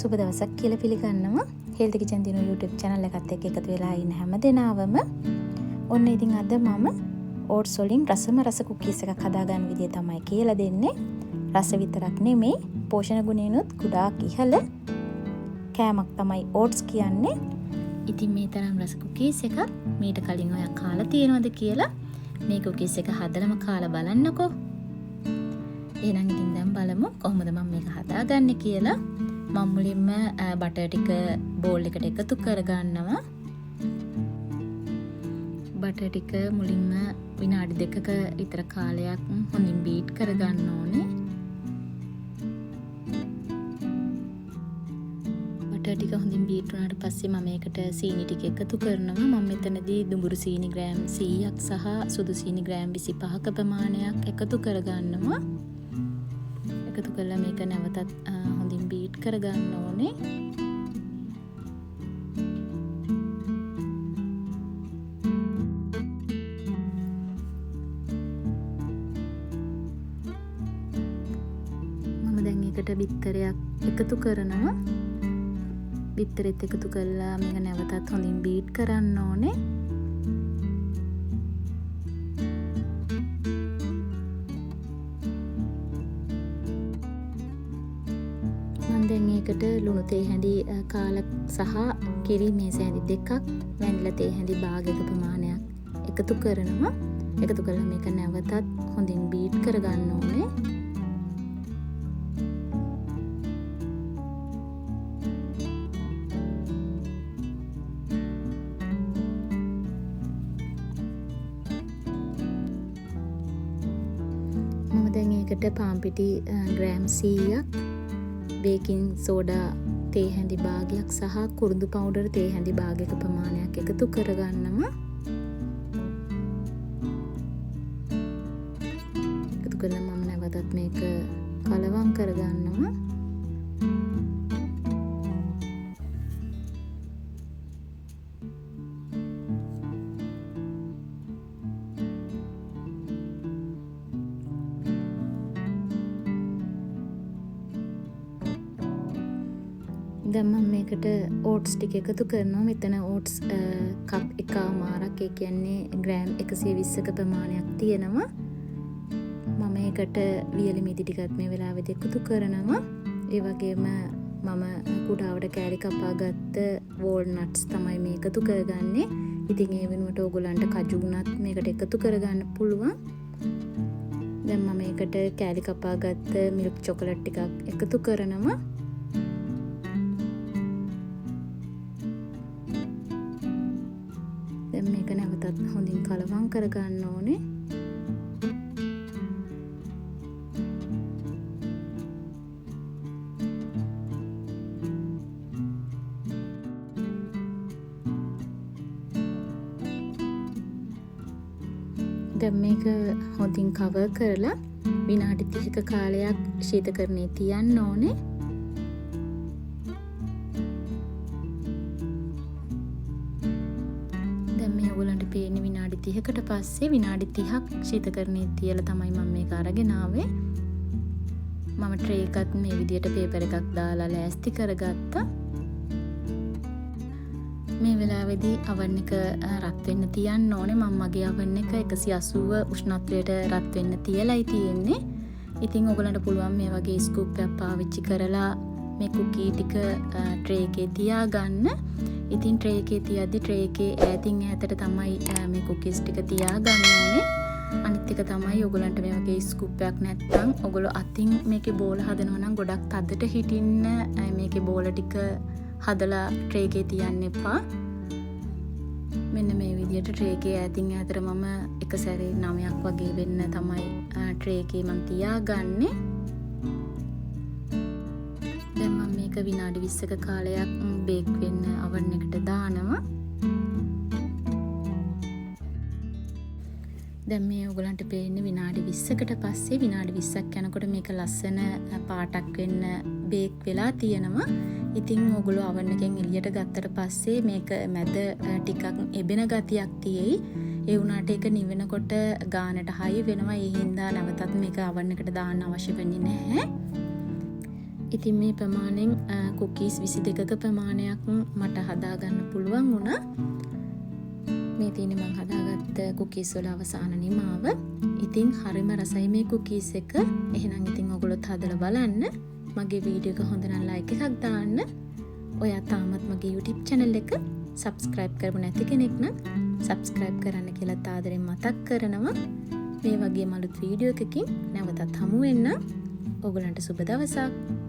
සුබ දවසක් කියලා පිළිගන්නවා. හෙල්ත් කිචන් දිනු YouTube channel එකත් එක්ක එකතු වෙලා ඉන්න හැම දෙනාවම. ඔන්න ඉතින් අද මම ඕට්ස් වලින් රස කුකීස් එකක් හදාගන්න විදිය තමයි කියලා දෙන්නේ. රස විතරක් නෙමෙයි, පෝෂණ ගුණයනොත් ගොඩාක් ඉහළ කෑමක් තමයි ඕට්ස් කියන්නේ. ඉතින් මේ තරම් රස කුකීස් එකක් මීට කලින් ඔයා කාලා තියෙනවද කියලා මේ කුකීස් එක හදලම කාලා බලන්නකෝ. එහෙනම් ඉතින් දැන් බලමු කොහොමද මම මේක හදාගන්නේ කියලා. මම මුලින්ම බටර් ටික බෝල් එකට එකතු කරගන්නවා. බටර් ටික මුලින්ම විනාඩි 2ක විතර කාලයක් හොඳින් බීට් කරගන්න ඕනේ. බටර් ටික හොඳින් බීට් වුණාට පස්සේ මම මේකට සීනි ටික එකතු කරනවා. මම මෙතනදී දුඹුරු සීනි ග්‍රෑම් 100ක් සහ සුදු සීනි ග්‍රෑම් 25ක ප්‍රමාණයක් එකතු කරගන්නවා. එකතු කරලා මේක නැවතත් හොඳින් බීට් කරගන්න ඕනේ. මම දැන් ඒකට බිත්තරයක් එකතු කරනවා. බිත්තරෙත් එකතු කරලා මේක නැවතත් හොඳින් බීට් කරන්න ඕනේ. දැන් ඒකට ලුණු තේ හැඳි කාලක් සහ කිරි මේස හැඳි දෙකක් වැනිලා තේ හැඳි භාගයක ප්‍රමාණයක් එකතු කරනවා. එකතු කරලා මේක නැවතත් හොඳින් බීට් කරගන්න ඕනේ. මම දැන් ඒකට පාන් පිටි ග්‍රෑම් 100ක් බේකින් සෝඩා තේ හැඳි භාගයක් සහ කුරුඳු පවුඩර් තේ හැඳි භාගයක ප්‍රමාණයක් එකතු කරගන්නවා. එකතු කරලා මම නැවතත් මේක කලවම් කරගන්නවා. දැන් මම මේකට ඕට්ස් ටික එකතු කරනවා. මෙතන ඕට්ස් කප් එකමාරක්, ඒ කියන්නේ ග්‍රෑම් 120ක ප්‍රමාණයක් තියෙනවා. මම ඒකට වියලි මිදි ටිකත් මේ වෙලාවෙදී එකතු කරනවා. ඒ වගේම මම කුඩාවට කෑලි කපාගත්ත වෝල්නට්ස් තමයි මේ එකතු කරගන්නේ. ඉතින් ඒ වෙනුවට ඕගොල්ලන්ට කජු උනත් මේකට එකතු කරගන්න පුළුවන්. දැන් මම මේකට කෑලි කපාගත්ත මිල්ක් චොකලට් ටිකක් එකතු කරනවා. මේක නැවතත් හොඳින් කලවම් කරගන්න ඕනේ. දැන් මේක හොඳින් කවර් කරලා විනාඩි 30ක කාලයක් ශීතකරණයේ තියන්න ඕනේ. ඔයගොල්ලන්ට පේන්නේ විනාඩි 30කට පස්සේ විනාඩි 30ක් ශීතකරණයේ තියලා තමයි මම මේක අරගෙන ආවේ. මම ට්‍රේ එකත් මේ විදියට පේපර් එකක් දාලා ලෑස්ති කරගත්තා. මේ වෙලාවේදී oven එක රත් වෙන්න තියන්න ඕනේ. මම මගේ oven එක 180 උෂ්ණත්වයට රත් වෙන්න තියලායි තියෙන්නේ. ඉතින් ඔයගොල්ලන්ට පුළුවන් මේ වගේ ස්කූප් එකක් පාවිච්චි කරලා මේ කුකී ටික ට්‍රේ එකේ තියාගන්න. ඉතින් ට්‍රේ එකේ තියද්දි ට්‍රේ එකේ ඈතින් ඈතට තමයි මේ කුකීස් ටික තියාගන්න ඕනේ. අනිත් එක තමයි ඔයගොල්ලන්ට මේ වගේ ස්කූප් එකක් නැත්නම් ඔයගොල්ලෝ අතින් මේකේ බෝල හදනවා නම් ගොඩක් තදට හිටින්න මේකේ බෝල ටික හදලා ට්‍රේ එකේ තියන්න එපා. මෙන්න මේ විදිහට ට්‍රේ එකේ ඈතින් ඈතට මම එක සැරේ 9ක් වගේ වෙන්න තමයි ට්‍රේ එකේ මම තියාගන්නේ. දැන් මම මේක විනාඩි 20ක කාලයක් බේක් වෙන්න oven එකට දානවා. දැන් මේ ඔයගලන්ට පේන්නේ විනාඩි 20කට පස්සේ විනාඩි 20ක් යනකොට මේක ලස්සන පාටක් වෙන්න බේක් වෙලා තියෙනවා. ඉතින් ඔයගොල්ලෝ oven එකෙන් එළියට ගත්තට පස්සේ මේක මැද ටිකක් එබෙන ගතියක් තියෙයි. ඒ වුණාට ඒක නිවෙනකොට ගානට හයි වෙනවා. ඒ හින්දා නැවතත් මේක oven එකට දාන්න අවශ්‍ය වෙන්නේ නැහැ. ඉතින් මේ ප්‍රමාණයෙන් කුකීස් 22ක ප්‍රමාණයක් මට හදාගන්න පුළුවන් වුණා. මේ තියෙන්නේ මම හදාගත්ත කුකීස් වල අවසාන නිමාව. ඉතින් හරිම රසයි මේ කුකීස් එක. එහෙනම් ඉතින් ඔයගොල්ලොත් හදලා බලන්න. මගේ වීඩියෝ එක හොඳ නම් ලයික් එකක් දාන්න. ඔයා තාමත් මගේ YouTube channel එක subscribe කරපු නැති කෙනෙක් නම් subscribe කරන්න කියලා ආදරෙන් මතක් කරනවා. මේ වගේ අලුත් වීඩියෝ එකකින් නැවතත් හමු වෙන්න. ඔයගලන්ට සුබ දවසක්.